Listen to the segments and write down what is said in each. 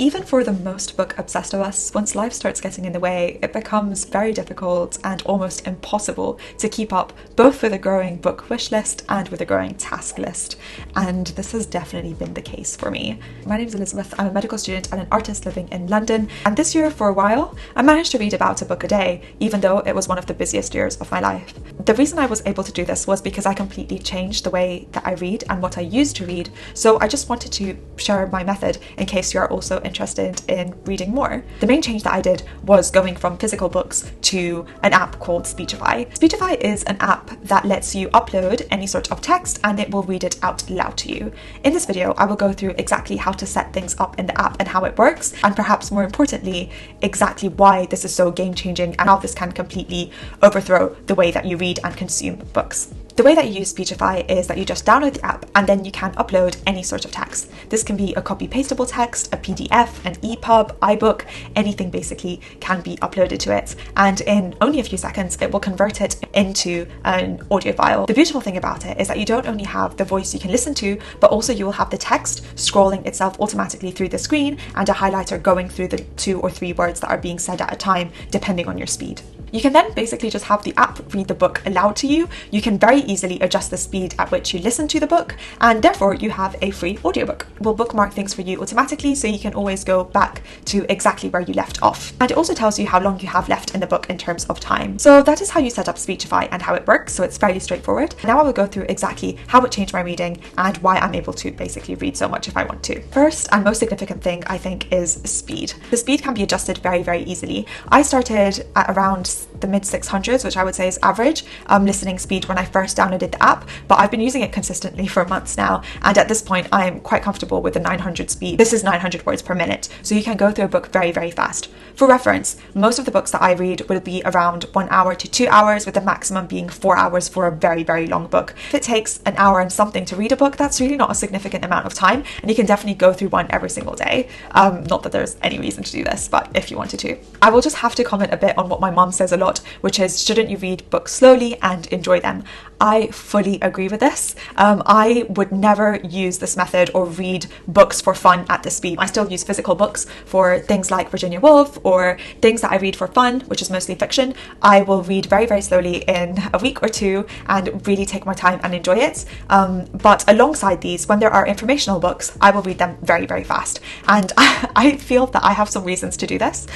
Even for the most book obsessed of us, once life starts getting in the way, it becomes very difficult and almost impossible to keep up both with a growing book wish list and with a growing task list. And this has definitely been the case for me. My name is Elizabeth, I'm a medical student and an artist living in London. And this year, for a while, I managed to read about a book a day, even though it was one of the busiest years of my life. The reason I was able to do this was because I completely changed the way that I read and what I used to read. So I just wanted to share my method in case you are also interested in reading more. The main change that I did was going from physical books to an app called Speechify. Speechify is an app that lets you upload any sort of text and it will read it out loud to you. In this video, I will go through exactly how to set things up in the app and how it works, and perhaps more importantly, exactly why this is so game-changing and how this can completely overthrow the way that you read and consume books. The way that you use Speechify is that you just download the app and then you can upload any sort of text. This can be a copy-pastable text, a PDF, an EPUB, iBook, anything basically can be uploaded to it. And in only a few seconds, it will convert it into an audio file. The beautiful thing about it is that you don't only have the voice you can listen to, but also you will have the text scrolling itself automatically through the screen and a highlighter going through the 2 or 3 words that are being said at a time, depending on your speed. You can then basically just have the app read the book aloud to you. You can very easily adjust the speed at which you listen to the book, and therefore you have a free audiobook. It will bookmark things for you automatically, so you can always go back to exactly where you left off. And it also tells you how long you have left in the book in terms of time. So that is how you set up Speechify and how it works, so it's fairly straightforward. Now I will go through exactly how it changed my reading and why I'm able to basically read so much if I want to. First and most significant thing, I think, is speed. The speed can be adjusted very, very easily. I started at around the mid 600s, which I would say is average listening speed when I first downloaded the app, but I've been using it consistently for months now, and at this point I'm quite comfortable with the 900 speed. This is 900 words per minute, so you can go through a book very, very fast. For reference, most of the books that I read will be around 1 hour to 2 hours, with the maximum being 4 hours for a very, very long book. If it takes an hour and something to read a book, that's really not a significant amount of time, and you can definitely go through one every single day. Not that there's any reason to do this, but if you wanted to. I will just have to comment a bit on what my mom says a lot, which is, shouldn't you read books slowly and enjoy them? I fully agree with this. I would never use this method or read books for fun at this speed. I still use physical books for things like Virginia Woolf or things that I read for fun, which is mostly fiction. I will read very, very slowly in a week or two and really take my time and enjoy it. But alongside these, when there are informational books, I will read them very, very fast. And I feel that I have some reasons to do this.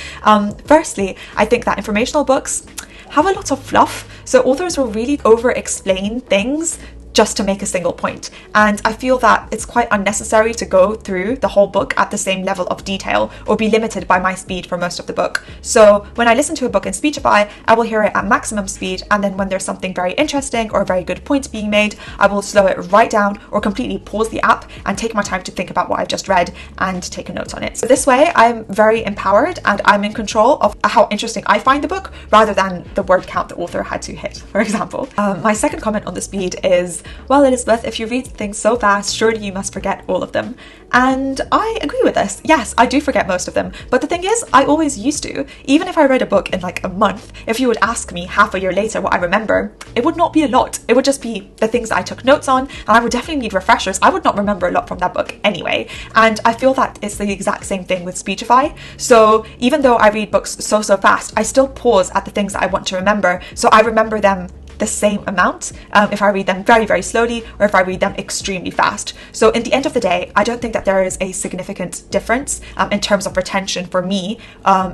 Firstly, I think that informational books have a lot of fluff, so authors will really over-explain things just to make a single point. And I feel that it's quite unnecessary to go through the whole book at the same level of detail or be limited by my speed for most of the book. So when I listen to a book in Speechify, I will hear it at maximum speed, and then when there's something very interesting or a very good point being made, I will slow it right down or completely pause the app and take my time to think about what I've just read and take a note on it. So this way I'm very empowered and I'm in control of how interesting I find the book rather than the word count the author had to hit, for example. My second comment on the speed is, well, Elizabeth, if you read things so fast, surely you must forget all of them. And I agree with this. Yes, I do forget most of them. But the thing is, I always used to. Even if I read a book in like a month, if you would ask me half a year later what I remember, it would not be a lot. It would just be the things that I took notes on, and I would definitely need refreshers. I would not remember a lot from that book anyway. And I feel that it's the exact same thing with Speechify. So even though I read books so fast, I still pause at the things that I want to remember. So I remember them the same amount if I read them very, very slowly or if I read them extremely fast. So in the end of the day, I don't think that there is a significant difference in terms of retention for me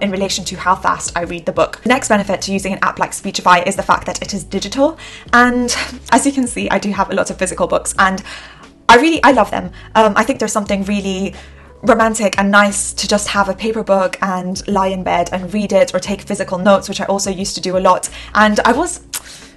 in relation to how fast I read the book. The next benefit to using an app like Speechify is the fact that it is digital, and as you can see, I do have a lot of physical books and I love them. I think there's something really romantic and nice to just have a paper book and lie in bed and read it, or take physical notes, which I also used to do a lot. And I was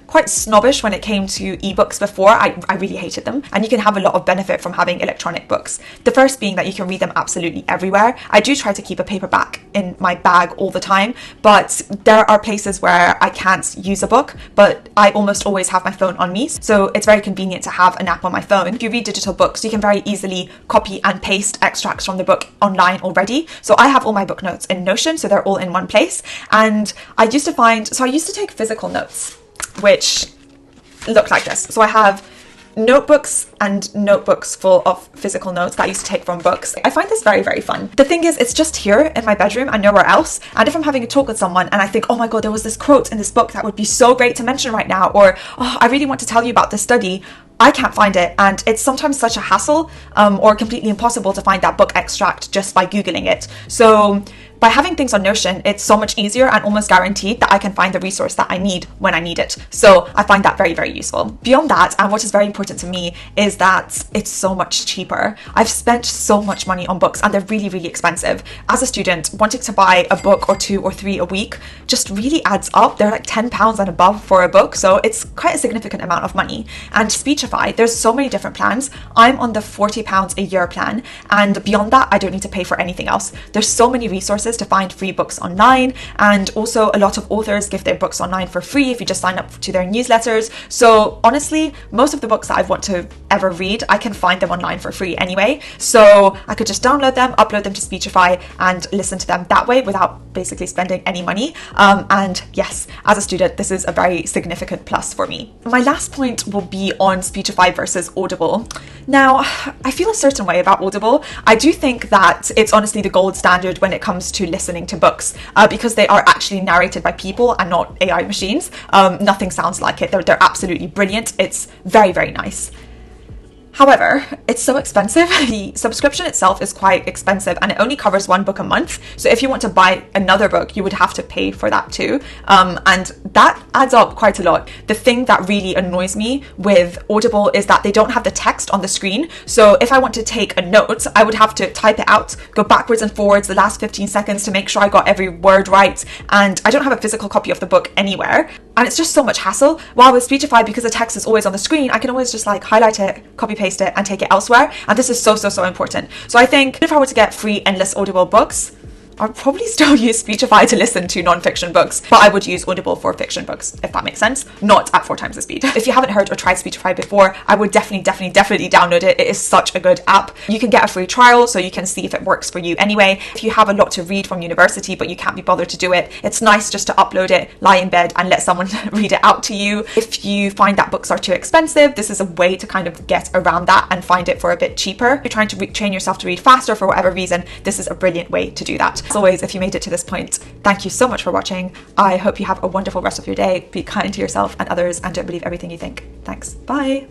quite snobbish when it came to ebooks before. I really hated them, and you can have a lot of benefit from having electronic books. The first being that you can read them absolutely everywhere. I do try to keep a paperback in my bag all the time, but there are places where I can't use a book, but I almost always have my phone on me, so it's very convenient to have an app on my phone. If you read digital books, you can very easily copy and paste extracts from the book online already. So I have all my book notes in Notion, so they're all in one place. And I used to take physical notes, which look like this. So I have notebooks and notebooks full of physical notes that I used to take from books. I find this very, very fun. The thing is, it's just here in my bedroom and nowhere else. And if I'm having a talk with someone and I think, oh my God, there was this quote in this book that would be so great to mention right now, or oh, I really want to tell you about this study, I can't find it, and it's sometimes such a hassle or completely impossible to find that book extract just by Googling it. So by having things on Notion, it's so much easier and almost guaranteed that I can find the resource that I need when I need it. So I find that very, very useful. Beyond that, and what is very important to me, is that it's so much cheaper. I've spent so much money on books and they're really, really expensive. As a student, wanting to buy a book or 2 or 3 a week just really adds up. They're like £10 and above for a book, so it's quite a significant amount of money. And Speechify, there's so many different plans. I'm on the £40 a year plan, and beyond that, I don't need to pay for anything else. There's so many resources to find free books online, and also a lot of authors give their books online for free if you just sign up to their newsletters. So honestly, most of the books that I want to ever read, I can find them online for free anyway. So I could just download them, upload them to Speechify, and listen to them that way without basically spending any money. And yes, as a student, this is a very significant plus for me. My last point will be on Speechify versus Audible. Now, I feel a certain way about Audible. I do think that it's honestly the gold standard when it comes to listening to books, because they are actually narrated by people and not AI machines. Nothing sounds like it. They're absolutely brilliant. It's very, very nice. However, it's so expensive. The subscription itself is quite expensive and it only covers 1 book a month. So if you want to buy another book, you would have to pay for that too. And that adds up quite a lot. The thing that really annoys me with Audible is that they don't have the text on the screen. So if I want to take a note, I would have to type it out, go backwards and forwards the last 15 seconds to make sure I got every word right. And I don't have a physical copy of the book anywhere. And it's just so much hassle. While with Speechify, because the text is always on the screen, I can always just like highlight it, copy paste it, and take it elsewhere. And this is so important. So I think if I were to get free endless Audible books, I'd probably still use Speechify to listen to non-fiction books, but I would use Audible for fiction books, if that makes sense, not at 4 times the speed. If you haven't heard or tried Speechify before, I would definitely download it. It is such a good app. You can get a free trial so you can see if it works for you anyway. If you have a lot to read from university but you can't be bothered to do it, it's nice just to upload it, lie in bed and let someone read it out to you. If you find that books are too expensive, this is a way to kind of get around that and find it for a bit cheaper. If you're trying to train yourself to read faster for whatever reason, this is a brilliant way to do that. As always, if you made it to this point, thank you so much for watching. I hope you have a wonderful rest of your day. Be kind to yourself and others and don't believe everything you think. Thanks. Bye.